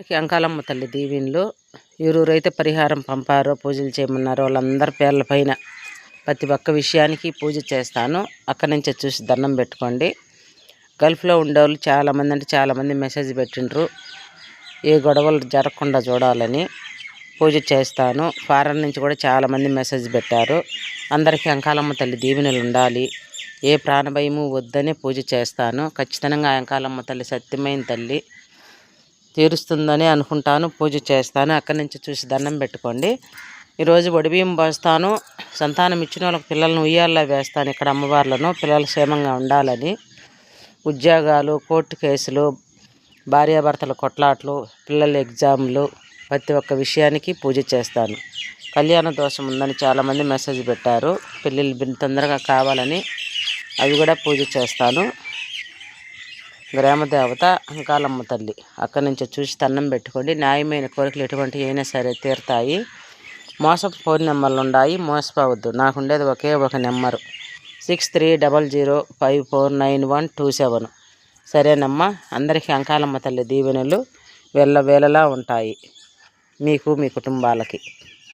అంకాలమ్మ తల్లి దీవెనలు ఎవరెవరైతే పరిహారం పంపారో పూజలు చేయమన్నారో వాళ్ళందరి పేర్ల పైన ప్రతి ఒక్క విషయానికి పూజ చేస్తాను. అక్కడి నుంచే చూసి దండం పెట్టుకోండి. గల్ఫ్లో ఉండేవాళ్ళు చాలామంది అంటే చాలామంది మెసేజ్ పెట్టిండ్రు ఏ గొడవలు జరగకుండా చూడాలని. పూజ చేస్తాను. ఫారెన్ నుంచి కూడా చాలామంది మెసేజ్ పెట్టారు. అందరికీ అంకాలమ్మ తల్లి దీవెనలు ఉండాలి, ఏ ప్రాణభయము వద్దని పూజ చేస్తాను. ఖచ్చితంగా అంకాలమ్మ తల్లి సత్యమైన తల్లి తీరుస్తుందని అనుకుంటాను. పూజ చేస్తాను. అక్కడి నుంచి చూసి దండం పెట్టుకోండి. ఈరోజు వడిబియ్యం పోస్తాను. సంతానం ఇచ్చిన వాళ్ళకి పిల్లలను ఉయ్యాల్లో వేస్తాను. ఇక్కడ అమ్మవార్లను పిల్లలు క్షేమంగా ఉండాలని. ఉద్యోగాలు, కోర్టు కేసులు, భార్యాభర్తల కొట్లాట్లు, పిల్లల ఎగ్జామ్లు, ప్రతి ఒక్క విషయానికి పూజ చేస్తాను. కళ్యాణ దోషం ఉందని చాలామంది మెసేజ్ పెట్టారు. పెళ్ళిళ్ళు తొందరగా కావాలని అవి కూడా పూజ చేస్తాను. గ్రామదేవత అంకాలమ్మ తల్లి. అక్కడి నుంచి చూసి దండం పెట్టుకోండి. న్యాయమైన కోరికలు ఎటువంటి అయినా సరే తీరుతాయి. మోసపు ఫోన్ నెంబర్లు ఉన్నాయి, మోసపోవద్దు. నాకుండేది ఒకే ఒక నెంబరు 6300549127. సరేనమ్మా. అందరికీ అంకాలమ్మ తల్లి దీవెనలు వేళలా ఉంటాయి, మీకు మీ కుటుంబాలకి.